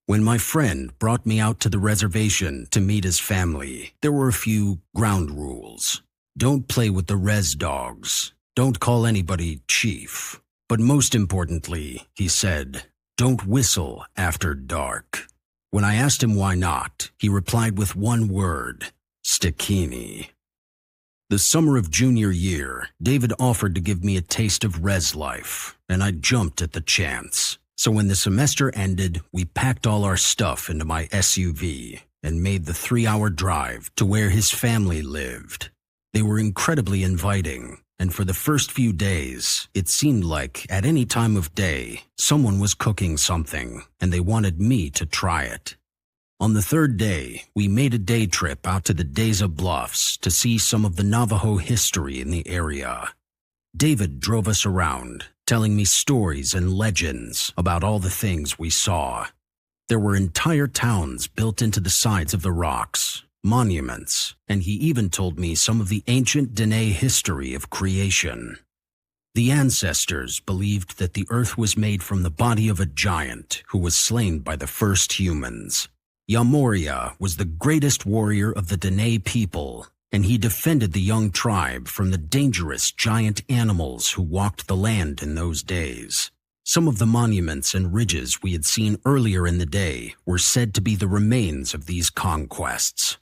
When my friend brought me out to the reservation to meet his family, there were a few ground rules. Don't play with the res dogs. Don't call anybody chief. But most importantly, he said, don't whistle after dark. When I asked him why not, he replied with one word, Stakini. The summer of junior year, David offered to give me a taste of res life, and I jumped at the chance. So when the semester ended, we packed all our stuff into my SUV and made the 3-hour drive to where his family lived. They were incredibly inviting, and for the first few days, it seemed like at any time of day, someone was cooking something, and they wanted me to try it. On the third day, we made a day trip out to the Deza Bluffs to see some of the Navajo history in the area. David drove us around, telling me stories and legends about all the things we saw. There were entire towns built into the sides of the rocks, monuments, and he even told me some of the ancient Dene history of creation. The ancestors believed that the earth was made from the body of a giant who was slain by the first humans. Yamoria was the greatest warrior of the Dene people, and he defended the young tribe from the dangerous giant animals who walked the land in those days. Some of the monuments and ridges we had seen earlier in the day were said to be the remains of these conquests.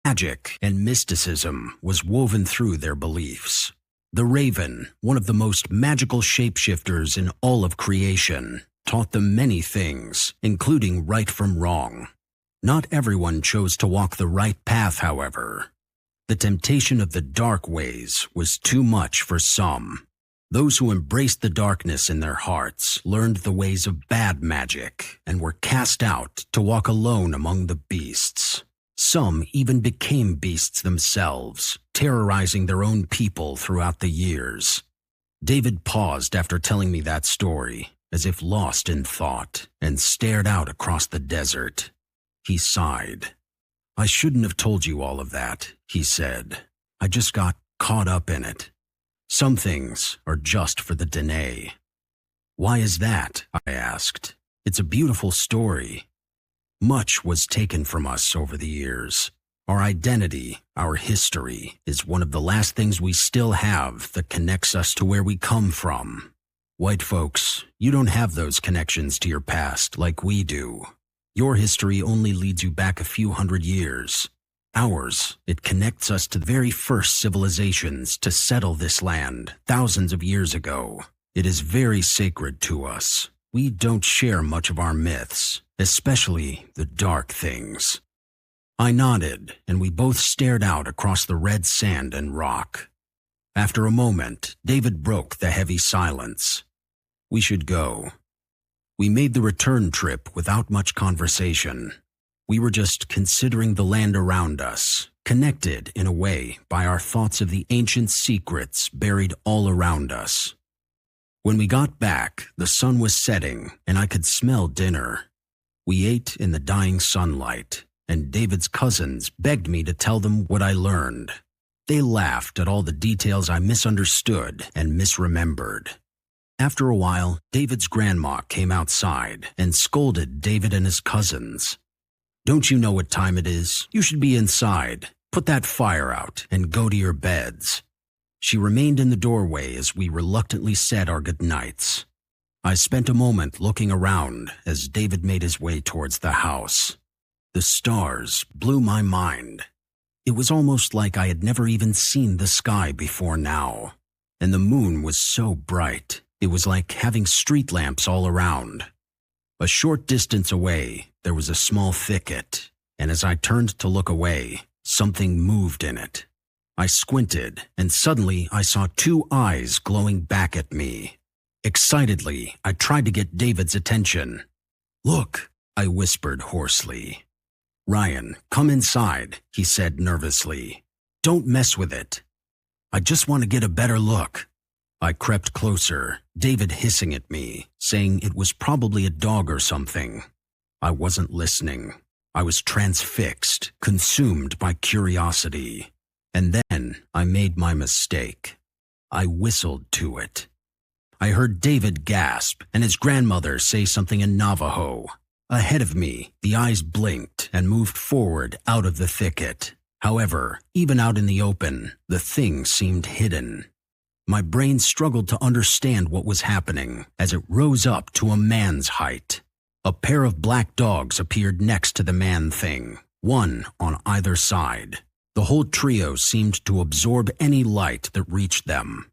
Magic and mysticism was woven through their beliefs. The raven, one of the most magical shapeshifters in all of creation, taught them many things, including right from wrong. Not everyone chose to walk the right path, however. The temptation of the dark ways was too much for some. Those who embraced the darkness in their hearts learned the ways of bad magic and were cast out to walk alone among the beasts. Some even became beasts themselves, terrorizing their own people throughout the years. David paused after telling me that story, as if lost in thought, and stared out across the desert. He sighed. I shouldn't have told you all of that, he said. I just got caught up in it. Some things are just for the Dene. Why is that? I asked. It's a beautiful story. Much was taken from us over the years. Our identity, our history, is one of the last things we still have that connects us to where we come from. White folks, you don't have those connections to your past like we do. Your history only leads you back a few hundred years. Ours, it connects us to the very first civilizations to settle this land thousands of years ago. It is very sacred to us. We don't share much of our myths, especially the dark things. I nodded, and we both stared out across the red sand and rock. After a moment, David broke the heavy silence. We should go. We made the return trip without much conversation. We were just considering the land around us, connected in a way by our thoughts of the ancient secrets buried all around us. When we got back, the sun was setting and I could smell dinner. We ate in the dying sunlight, and David's cousins begged me to tell them what I learned. They laughed at all the details I misunderstood and misremembered. After a while, David's grandma came outside and scolded David and his cousins. Don't you know what time it is? You should be inside. Put that fire out and go to your beds. She remained in the doorway as we reluctantly said our goodnights. I spent a moment looking around as David made his way towards the house. The stars blew my mind. It was almost like I had never even seen the sky before now. And the moon was so bright. It was like having street lamps all around. A short distance away, there was a small thicket, and as I turned to look away, something moved in it. I squinted, and suddenly I saw 2 eyes glowing back at me. Excitedly, I tried to get David's attention. Look, I whispered hoarsely. Ryan, come inside, he said nervously. Don't mess with it. I just want to get a better look. I crept closer, David hissing at me, saying it was probably a dog or something. I wasn't listening. I was transfixed, consumed by curiosity. And then I made my mistake. I whistled to it. I heard David gasp and his grandmother say something in Navajo. Ahead of me, the eyes blinked and moved forward out of the thicket. However, even out in the open, the thing seemed hidden. My brain struggled to understand what was happening as it rose up to a man's height. A pair of black dogs appeared next to the man-thing, one on either side. The whole trio seemed to absorb any light that reached them.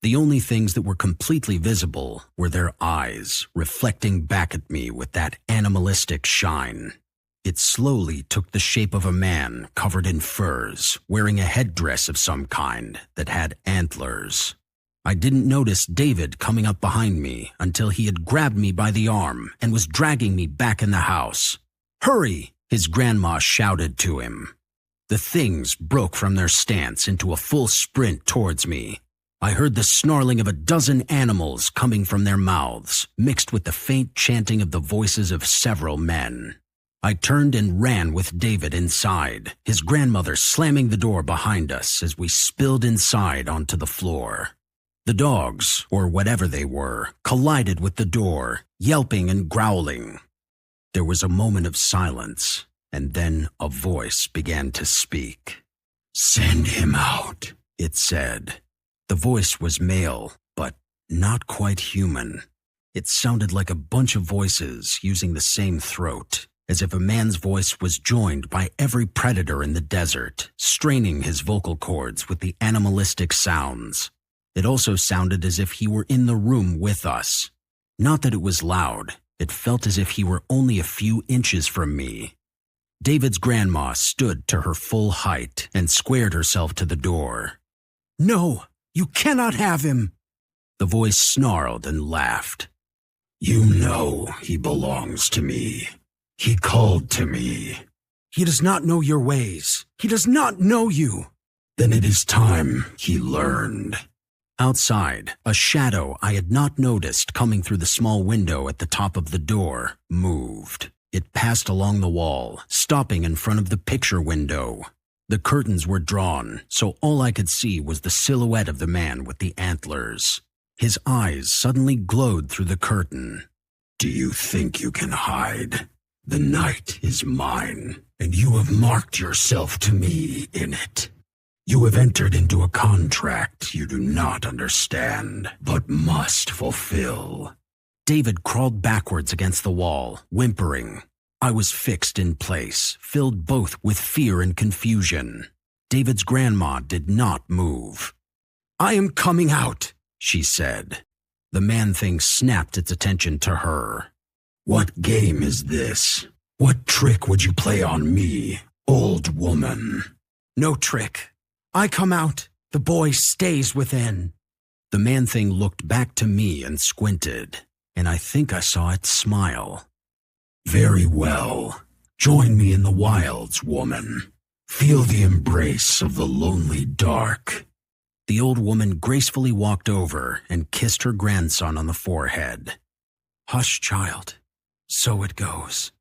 The only things that were completely visible were their eyes, reflecting back at me with that animalistic shine. It slowly took the shape of a man covered in furs, wearing a headdress of some kind that had antlers. I didn't notice David coming up behind me until he had grabbed me by the arm and was dragging me back in the house. "Hurry!" his grandma shouted to him. The things broke from their stance into a full sprint towards me. I heard the snarling of a dozen animals coming from their mouths, mixed with the faint chanting of the voices of several men. I turned and ran with David inside, his grandmother slamming the door behind us as we spilled inside onto the floor. The dogs, or whatever they were, collided with the door, yelping and growling. There was a moment of silence, and then a voice began to speak. "Send him out," it said. The voice was male, but not quite human. It sounded like a bunch of voices using the same throat, as if a man's voice was joined by every predator in the desert, straining his vocal cords with the animalistic sounds. It also sounded as if he were in the room with us. Not that it was loud, it felt as if he were only a few inches from me. David's grandma stood to her full height and squared herself to the door. "No! You cannot have him!" The voice snarled and laughed. "You know he belongs to me. He called to me." "He does not know your ways. He does not know you." "Then it is time he learned." Outside, a shadow I had not noticed coming through the small window at the top of the door moved. It passed along the wall, stopping in front of the picture window. The curtains were drawn, so all I could see was the silhouette of the man with the antlers. His eyes suddenly glowed through the curtain. "Do you think you can hide? The night is mine, and you have marked yourself to me in it. You have entered into a contract you do not understand, but must fulfill." David crawled backwards against the wall, whimpering. I was fixed in place, filled both with fear and confusion. David's grandma did not move. "I am coming out," she said. The man-thing snapped its attention to her. "What game is this? What trick would you play on me, old woman?" "No trick. I come out. The boy stays within." The man-thing looked back to me and squinted, and I think I saw it smile. "Very well. Join me in the wilds, woman. Feel the embrace of the lonely dark." The old woman gracefully walked over and kissed her grandson on the forehead. "Hush, child. So it goes."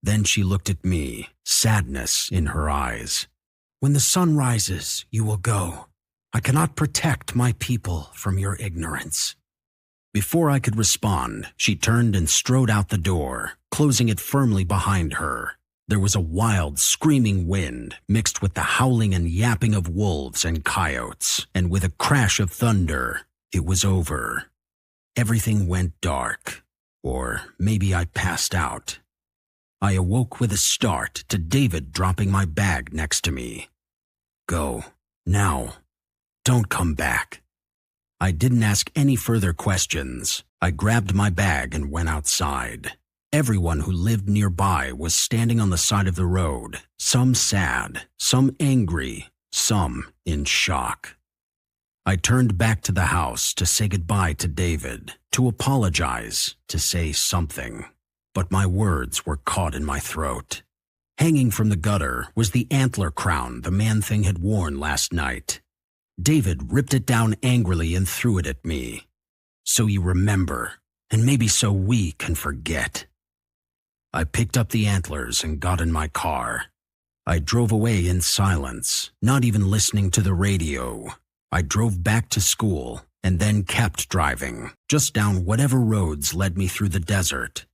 Then she looked at me, sadness in her eyes. "When the sun rises, you will go. I cannot protect my people from your ignorance." Before I could respond, she turned and strode out the door, closing it firmly behind her. There was a wild, screaming wind mixed with the howling and yapping of wolves and coyotes, and with a crash of thunder, it was over. Everything went dark, or maybe I passed out. I awoke with a start to David dropping my bag next to me. "Go, now. Don't come back." I didn't ask any further questions. I grabbed my bag and went outside. Everyone who lived nearby was standing on the side of the road, some sad, some angry, some in shock. I turned back to the house to say goodbye to David, to apologize, to say something. But my words were caught in my throat. Hanging from the gutter was the antler crown the man-thing had worn last night. David ripped it down angrily and threw it at me. "So you remember, and maybe so we can forget." I picked up the antlers and got in my car. I drove away in silence, not even listening to the radio. I drove back to school and then kept driving, just down whatever roads led me through the desert.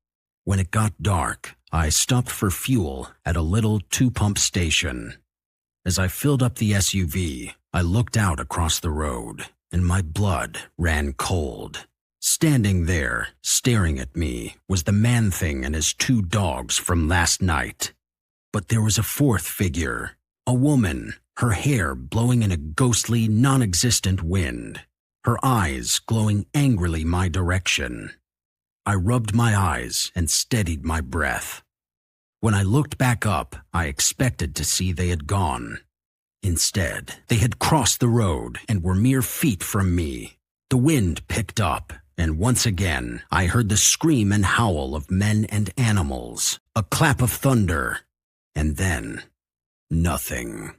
When it got dark, I stopped for fuel at a little two-pump station. As I filled up the SUV, I looked out across the road, and my blood ran cold. Standing there, staring at me, was the man-thing and his 2 dogs from last night. But there was a fourth figure, a woman, her hair blowing in a ghostly, non-existent wind, her eyes glowing angrily my direction. I rubbed my eyes and steadied my breath. When I looked back up, I expected to see they had gone. Instead, they had crossed the road and were mere feet from me. The wind picked up, and once again, I heard the scream and howl of men and animals, a clap of thunder, and then nothing.